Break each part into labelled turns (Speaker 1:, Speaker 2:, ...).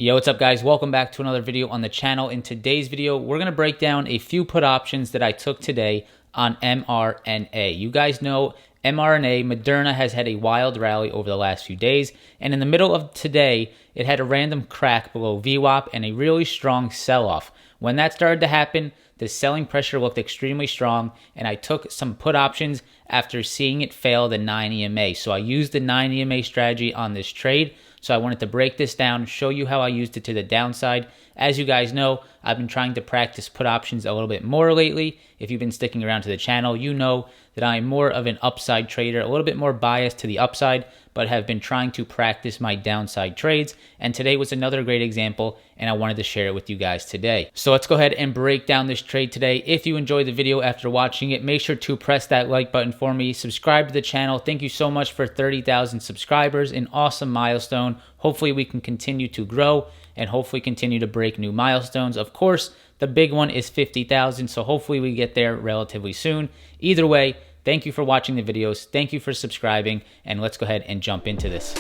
Speaker 1: Yo, what's up guys? Welcome back to another video on the channel. In today's video, we're going to break down a few put options that I took today on MRNA. You guys know mRNA, Moderna has had a wild rally over the last few days, and in the middle of today, it had a random crack below VWAP and a really strong sell-off. When that started to happen, the selling pressure looked extremely strong, and I took some put options after seeing it fail the 9 EMA. So I used the 9 EMA strategy on this trade. So I wanted to break this down, show you how I used it to the downside. As you guys know, I've been trying to practice put options a little bit more lately. If you've been sticking around to the channel, you know that I'm more of an upside trader, a little bit more biased to the upside, but have been trying to practice my downside trades. And today was another great example, and I wanted to share it with you guys today. So let's go ahead and break down this trade today. If you enjoyed the video after watching it, make sure to press that like button for me. Subscribe to the channel. Thank you so much for 30,000 subscribers, an awesome milestone. Hopefully we can continue to grow and hopefully continue to break new milestones. Of course, the big one is 50,000, so hopefully we get there relatively soon. Either way, thank you for watching the videos. Thank you for subscribing, and let's go ahead and jump into this.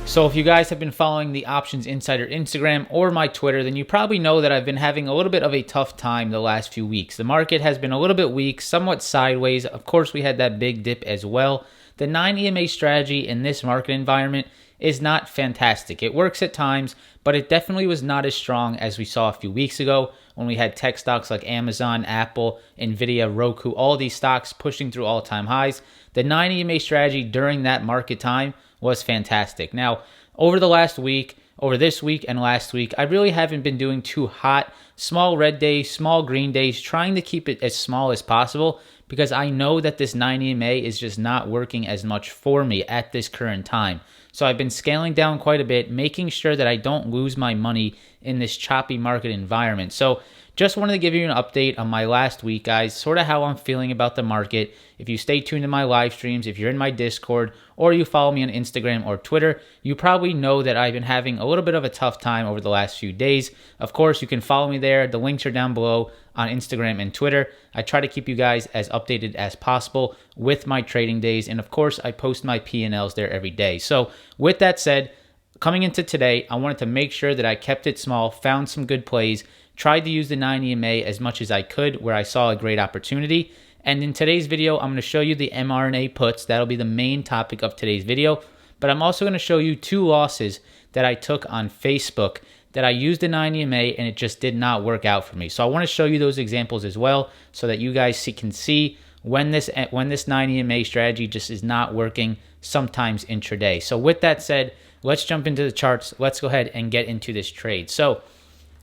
Speaker 1: So if you guys have been following the Options Insider Instagram or my Twitter, then you probably know that I've been having a little bit of a tough time the last few weeks. The market has been a little bit weak, somewhat sideways. Of course, we had that big dip as well. The 9 EMA strategy in this market environment is not fantastic. It works at times, but it definitely was not as strong as we saw a few weeks ago when we had tech stocks like Amazon, Apple, Nvidia, Roku, all these stocks pushing through all-time highs. The 9 EMA strategy during that market time was fantastic. Now, over the last week, over this week and last week, I really haven't been doing too hot. Small red days, small green days, trying to keep it as small as possible because I know that this 9 EMA is just not working as much for me at this current time. So I've been scaling down quite a bit, making sure that I don't lose my money in this choppy market environment. So just wanted to give you an update on my last week, guys, sort of how I'm feeling about the market. If you stay tuned to my live streams, if you're in my Discord, or you follow me on Instagram or Twitter, you probably know that I've been having a little bit of a tough time over the last few days. Of course, you can follow me there. The links are down below on Instagram and Twitter. I try to keep you guys as updated as possible with my trading days. And of course, I post my P&Ls there every day. So with that said, coming into today, I wanted to make sure that I kept it small, found some good plays, tried to use the 9 EMA as much as I could where I saw a great opportunity. And in today's video, I'm going to show you the mRNA puts. That'll be the main topic of today's video. But I'm also going to show you 2 losses that I took on Facebook that I used the 9 EMA and it just did not work out for me. So I want to show you those examples as well so that you guys can see when this 9 EMA strategy just is not working sometimes intraday. So with that said, let's jump into the charts. Let's go ahead and get into this trade. So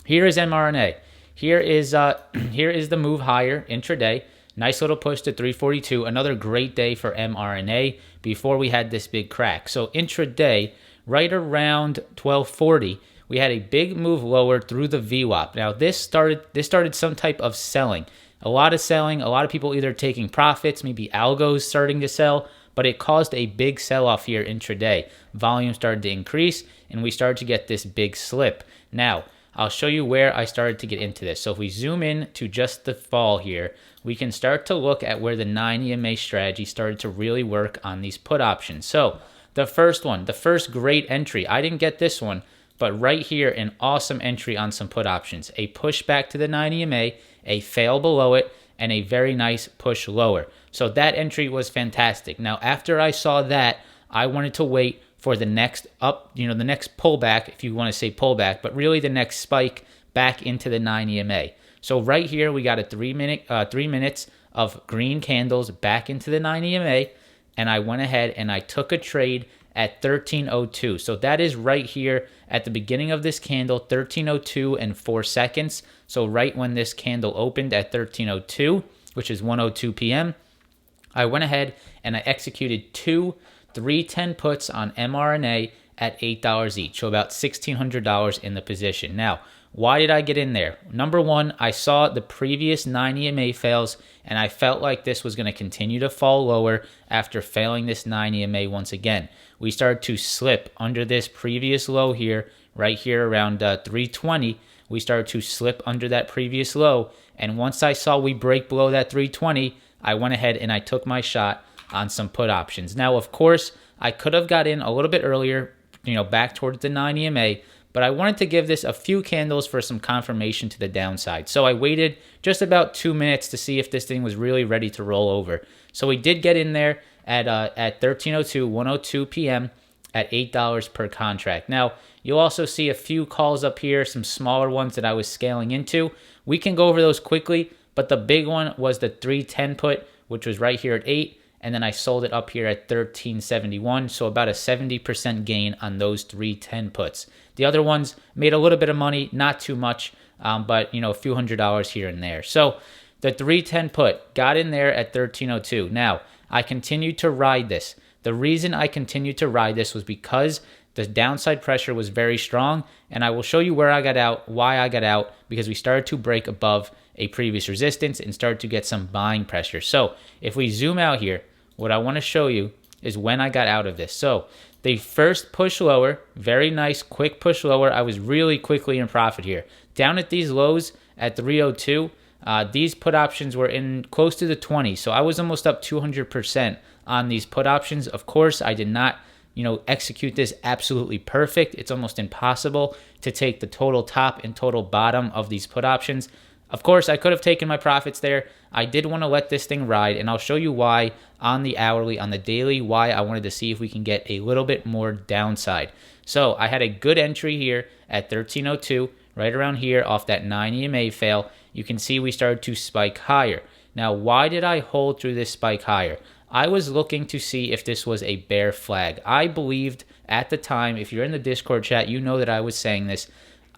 Speaker 1: here is mRNA. Here is the move higher intraday. Nice little push to 342. Another great day for mRNA before we had this big crack. So intraday, right around 1240, we had a big move lower through the VWAP. Now this started some type of selling. A lot of selling, a lot of people either taking profits, maybe algos starting to sell, but it caused a big sell-off here intraday. Volume started to increase, and we started to get this big slip. Now, I'll show you where I started to get into this. So if we zoom in to just the fall here, we can start to look at where the 9 EMA strategy started to really work on these put options. So the first one, the first great entry, I didn't get this one, but right here, an awesome entry on some put options. A push back to the 9 EMA, a fail below it, and a very nice push lower. So that entry was fantastic. Now, after I saw that, I wanted to wait for the next up, the next pullback, if you want to say pullback, but really the next spike back into the 9 EMA. So right here, we got a 3 minutes of green candles back into the 9 EMA, and I went ahead and I took a trade at 1302. So that is right here at the beginning of this candle, 1302 and 4 seconds. So right when this candle opened at 1302, which is 1:02 p.m., I went ahead and I executed 2 310 puts on mRNA at $8 each, so about $1,600 in the position. Now, why did I get in there? Number one, I saw the previous 9 EMA fails, and I felt like this was going to continue to fall lower after failing this 9 EMA once again. We started to slip under this previous low here, right here around 320. We started to slip under that previous low, and once I saw we break below that 320, I went ahead and I took my shot on some put options. Now, of course, I could have got in a little bit earlier, back towards the 9 EMA, but I wanted to give this a few candles for some confirmation to the downside. So I waited just about 2 minutes to see if this thing was really ready to roll over. So we did get in there at 13:02, 1:02 p.m. at $8 per contract. Now, you'll also see a few calls up here, some smaller ones that I was scaling into. We can go over those quickly, but the big one was the 310 put, which was right here at 8, and then I sold it up here at 13.71, so about a 70% gain on those 310 puts. The other ones made a little bit of money, not too much, but a few $100s here and there. So the 310 put got in there at 13:02. Now, I continued to ride this. The reason I continued to ride this was because the downside pressure was very strong, and I will show you where I got out, why I got out, because we started to break above a previous resistance and started to get some buying pressure. So if we zoom out here, what I want to show you is when I got out of this. So the first push lower, very nice, quick push lower. I was really quickly in profit here. Down at these lows at 302, these put options were in close to the 20s, so I was almost up 200% on these put options. Of course, I did not, execute this absolutely perfect. It's almost impossible to take the total top and total bottom of these put options. Of course, I could have taken my profits there. I did want to let this thing ride, and I'll show you why on the hourly, on the daily, why I wanted to see if we can get a little bit more downside. So I had a good entry here at 13:02, right around here off that 9 EMA fail. You can see we started to spike higher. Now, why did I hold through this spike higher? I was looking to see if this was a bear flag. I believed at the time, if you're in the Discord chat, you know that I was saying this.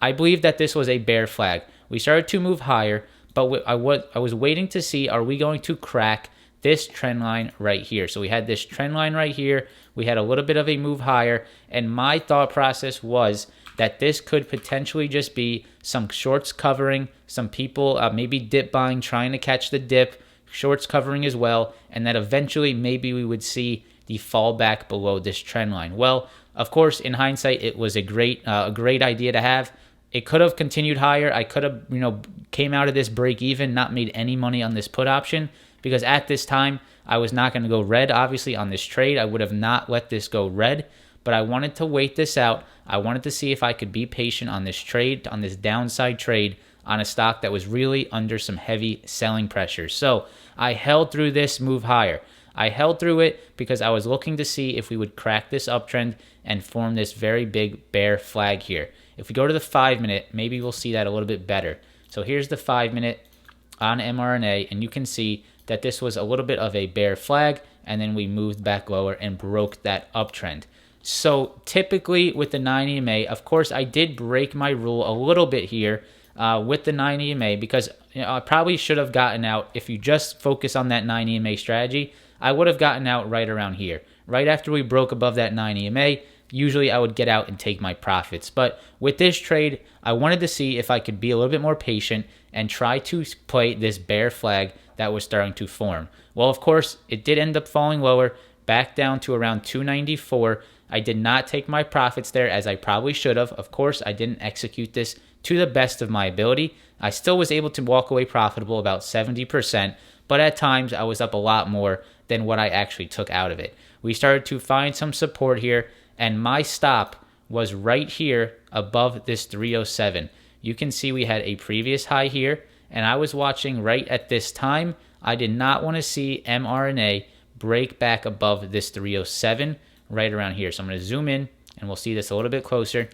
Speaker 1: I believed that this was a bear flag. We started to move higher, but I was waiting to see, are we going to crack this trend line right here? So we had this trend line right here. We had a little bit of a move higher, and my thought process was that this could potentially just be some shorts covering, some people maybe dip buying, trying to catch the dip, shorts covering as well, and that eventually maybe we would see the fallback below this trend line. Well, of course, in hindsight, it was a great idea to have. It could have continued higher. I could have, came out of this break even, not made any money on this put option, because at this time, I was not going to go red, obviously, on this trade. I would have not let this go red, but I wanted to wait this out. I wanted to see if I could be patient on this trade, on this downside trade, on a stock that was really under some heavy selling pressure. So I held through this move higher. I held through it because I was looking to see if we would crack this uptrend and form this very big bear flag here. If we go to the 5-minute, maybe we'll see that a little bit better. So here's the 5-minute on MRNA, and you can see that this was a little bit of a bear flag, and then we moved back lower and broke that uptrend. So typically with the 9 EMA, of course, I did break my rule a little bit here with the 9 EMA because I probably should have gotten out. If you just focus on that 9 EMA strategy, I would have gotten out right around here. Right after we broke above that 9 EMA, usually I would get out and take my profits. But with this trade, I wanted to see if I could be a little bit more patient and try to play this bear flag that was starting to form. Well, of course, it did end up falling lower, back down to around 294. I did not take my profits there as I probably should have. Of course, I didn't execute this to the best of my ability. I still was able to walk away profitable about 70%, but at times I was up a lot more than what I actually took out of it. We started to find some support here, and my stop was right here above this 307. You can see we had a previous high here, and I was watching right at this time. I did not want to see MRNA break back above this 307 right around here. So I'm going to zoom in, and we'll see this a little bit closer.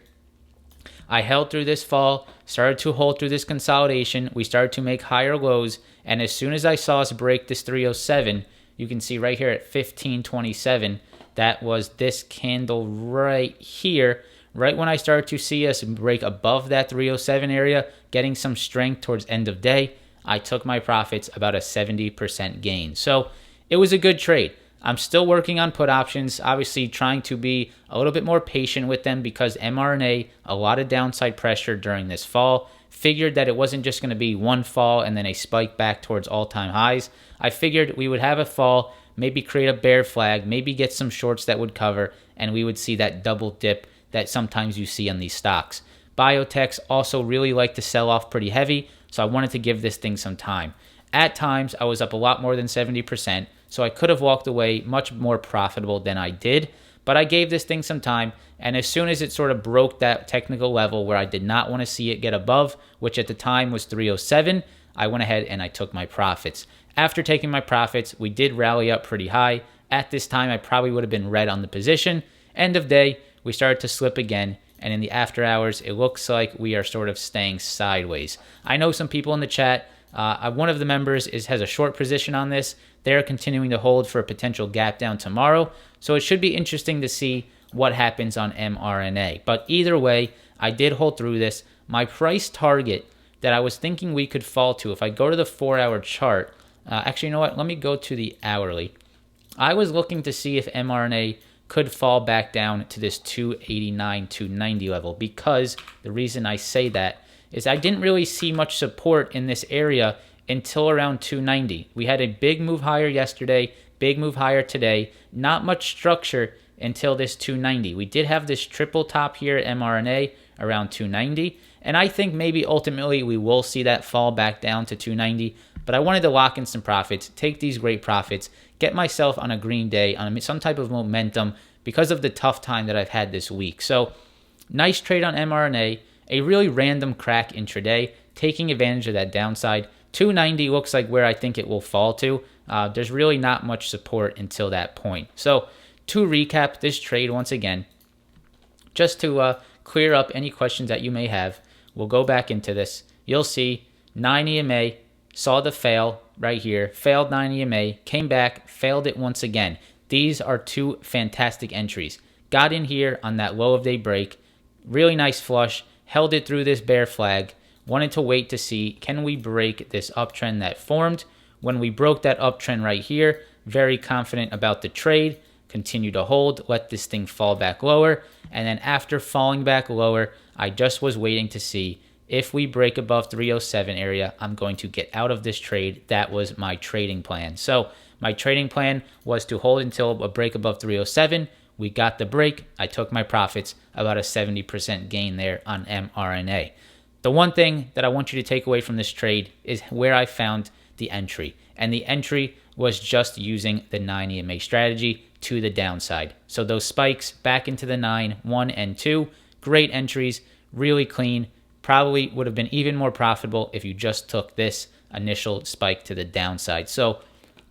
Speaker 1: I held through this fall, started to hold through this consolidation. We started to make higher lows, and as soon as I saw us break this 307, you can see right here at 1527, that was this candle right here. Right when I started to see us break above that 307 area, getting some strength towards end of day, I took my profits, about a 70% gain. So it was a good trade. I'm still working on put options, obviously trying to be a little bit more patient with them because MRNA, a lot of downside pressure during this fall. Figured that it wasn't just going to be one fall and then a spike back towards all-time highs. I figured we would have a fall, maybe create a bear flag, maybe get some shorts that would cover, and we would see that double dip that sometimes you see on these stocks. Biotechs also really like to sell off pretty heavy, so I wanted to give this thing some time. At times, I was up a lot more than 70%, so I could have walked away much more profitable than I did. But I gave this thing some time, and as soon as it sort of broke that technical level where I did not want to see it get above, which at the time was 307, I went ahead and I took my profits. After taking my profits, we did rally up pretty high. At this time, I probably would have been red on the position. End of day, we started to slip again, and in the after hours, it looks like we are sort of staying sideways. I know some people in the chat, one of the members has a short position on this. They're continuing to hold for a potential gap down tomorrow, so it should be interesting to see what happens on MRNA. But either way, I did hold through this. My price target that I was thinking we could fall to, if I go to the 4-hour chart, actually, you know what? Let me go to the hourly. I was looking to see if MRNA could fall back down to this 289, 290 level, because the reason I say that is I didn't really see much support in this area until around 290. We had a big move higher yesterday, big move higher today, not much structure until this 290. We did have this triple top here at MRNA around 290, and I think maybe ultimately we will see that fall back down to 290, but I wanted to lock in some profits, take these great profits, get myself on a green day, on some type of momentum because of the tough time that I've had this week. So nice trade on MRNA, a really random crack intraday, taking advantage of that downside. 290 looks like where I think it will fall to. There's really not much support until that point. So to recap this trade once again, just to clear up any questions that you may have, we'll go back into this. You'll see 9 EMA, saw the fail right here, failed 9 EMA, came back, failed it once again. These are two fantastic entries. Got in here on that low of day break, really nice flush, held it through this bear flag, wanted to wait to see, can we break this uptrend that formed? When we broke that uptrend right here, very confident about the trade, continue to hold, let this thing fall back lower, and then after falling back lower, I just was waiting to see if we break above 307 area, I'm going to get out of this trade. That was my trading plan. So my trading plan was to hold until a break above 307. We got the break. I took my profits, about a 70% gain there on MRNA. The one thing that I want you to take away from this trade is where I found the entry. And the entry was just using the 9 EMA strategy to the downside. So those spikes back into the 9, 1, and 2, great entries, really clean. Probably would have been even more profitable if you just took this initial spike to the downside. So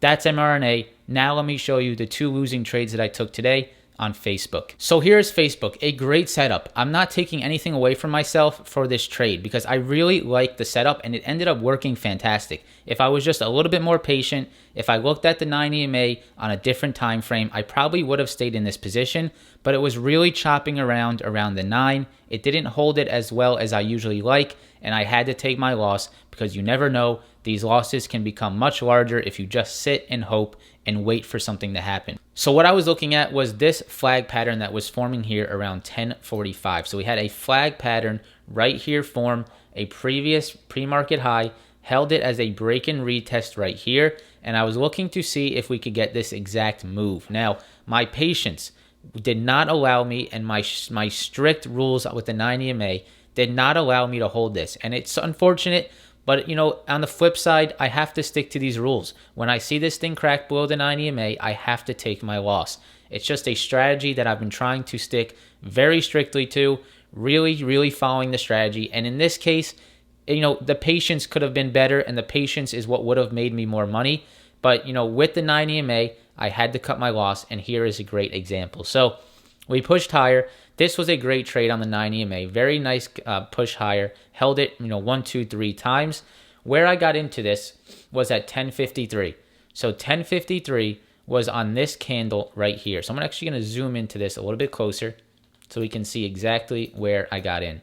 Speaker 1: that's MRNA. Now let me show you the 2 losing trades that I took today on Facebook. So here's Facebook, a great setup. I'm not taking anything away from myself for this trade because I really like the setup and it ended up working fantastic. If I was just a little bit more patient, if I looked at the 9 EMA on a different time frame, I probably would have stayed in this position, but it was really chopping around the 9. It didn't hold it as well as I usually like, and I had to take my loss because you never know. These losses can become much larger if you just sit and hope and wait for something to happen. So what I was looking at was this flag pattern that was forming here around 10:45. So we had a flag pattern right here form, a previous pre-market high, held it as a break and retest right here, and I was looking to see if we could get this exact move. Now, my patience did not allow me, and my strict rules with the 9 EMA did not allow me to hold this. And it's unfortunate, but on the flip side, I have to stick to these rules. When I see this thing crack below the 9 EMA, I have to take my loss. It's just a strategy that I've been trying to stick very strictly to, really following the strategy. And in this case, the patience could have been better, and the patience is what would have made me more money. But, with the 9 EMA, I had to cut my loss, and here is a great example. So we pushed higher. This was a great trade on the 9 EMA. Very nice push higher. Held it, 1, 2, 3 times. Where I got into this was at 1053. So 1053 was on this candle right here. So I'm actually going to zoom into this a little bit closer so we can see exactly where I got in.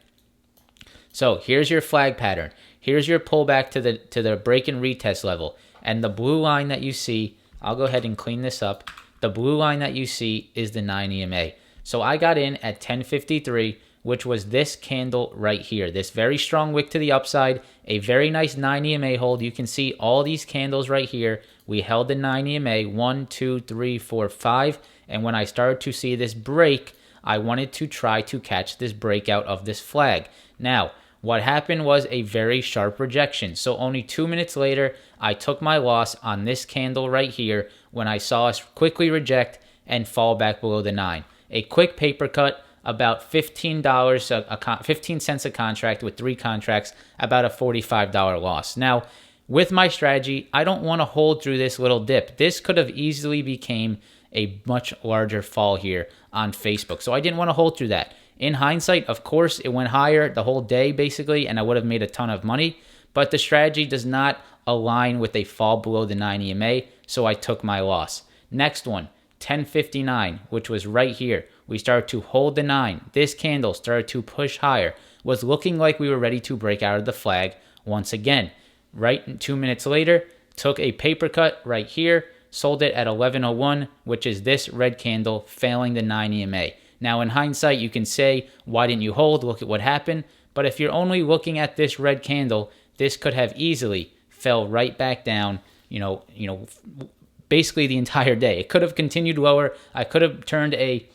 Speaker 1: So here's your flag pattern. Here's your pullback to the break and retest level. And the blue line that you see, I'll go ahead and clean this up. The blue line that you see is the 9 EMA. So I got in at 1053, which was this candle right here. This very strong wick to the upside, a very nice 9 EMA hold. You can see all these candles right here. We held the 9 EMA, 1, 2, 3, 4, 5. And when I started to see this break, I wanted to try to catch this breakout of this flag. Now, what happened was a very sharp rejection. So only 2 minutes later, I took my loss on this candle right here when I saw us quickly reject and fall back below the 9. A quick paper cut, about $15, 15 cents a contract with 3 contracts, about a $45 loss. Now, with my strategy, I don't want to hold through this little dip. This could have easily became a much larger fall here on Facebook. So I didn't want to hold through that. In hindsight, of course, it went higher the whole day basically, and I would have made a ton of money. But the strategy does not align with a fall below the 9 EMA, so I took my loss. Next one, 1059, which was right here. We started to hold the 9. This candle started to push higher. Was looking like we were ready to break out of the flag once again. Right 2 minutes later, took a paper cut right here, sold it at 1101, which is this red candle failing the 9 EMA. Now, in hindsight, you can say, why didn't you hold? Look at what happened. But if you're only looking at this red candle, this could have easily fell right back down, basically the entire day. It could have continued lower. I could have turned a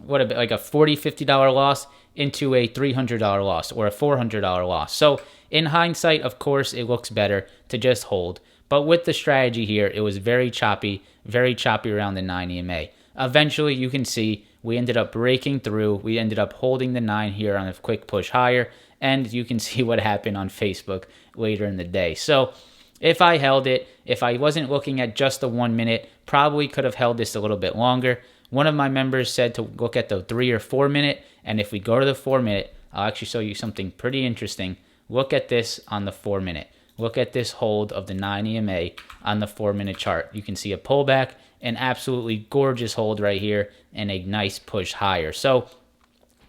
Speaker 1: $40, $50 loss into a $300 loss or a $400 loss. So in hindsight, of course, it looks better to just hold. But with the strategy here, it was very choppy around the 9 EMA. Eventually, you can see we ended up breaking through. We ended up holding the 9 here on a quick push higher. And you can see what happened on Facebook later in the day. So if I held it, if I wasn't looking at just the 1 minute, probably could have held this a little bit longer. One of my members said to look at the 3 or 4 minute. And if we go to the 4 minute, I'll actually show you something pretty interesting. Look at this on the 4 minute. Look at this hold of the 9 EMA on the 4 minute chart. You can see a pullback, an absolutely gorgeous hold right here, and a nice push higher. So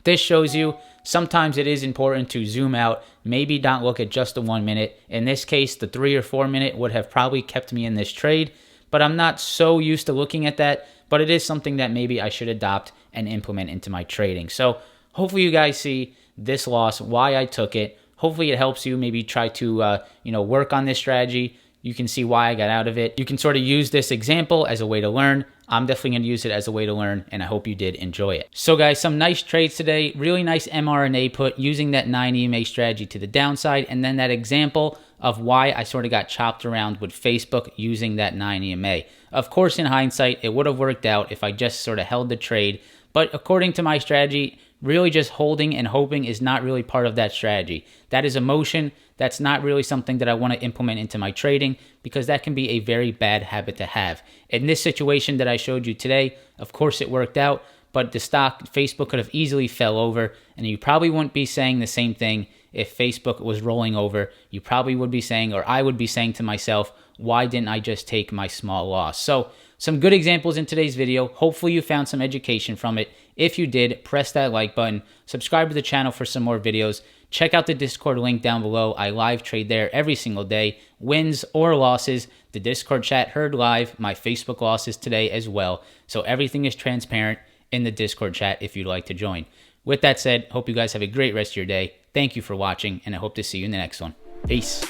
Speaker 1: this shows you sometimes it is important to zoom out, maybe not look at just the 1 minute. In this case, the 3 or 4 minute would have probably kept me in this trade, but I'm not so used to looking at that, but it is something that maybe I should adopt and implement into my trading. So hopefully you guys see this loss, why I took it. Hopefully it helps you maybe try to work on this strategy. You can see why I got out of it. You can sort of use this example as a way to learn. I'm definitely going to use it as a way to learn, and I hope you did enjoy it. So guys, some nice trades today. Really nice MRNA put using that 9 EMA strategy to the downside, and then that example of why I sort of got chopped around with Facebook using that 9 EMA. Of course, in hindsight, it would have worked out if I just sort of held the trade, but according to my strategy, really just holding and hoping is not really part of that strategy. That is emotion. That's not really something that I want to implement into my trading because that can be a very bad habit to have. In this situation that I showed you today, of course it worked out, but the stock, Facebook could have easily fell over, and you probably wouldn't be saying the same thing if Facebook was rolling over. You probably would be saying, or I would be saying to myself, why didn't I just take my small loss? So some good examples in today's video. Hopefully you found some education from it. If you did, press that like button. Subscribe to the channel for some more videos. Check out the Discord link down below. I live trade there every single day. Wins or losses, the Discord chat heard live. My Facebook losses today as well. So everything is transparent in the Discord chat if you'd like to join. With that said, hope you guys have a great rest of your day. Thank you for watching, and I hope to see you in the next one. Peace.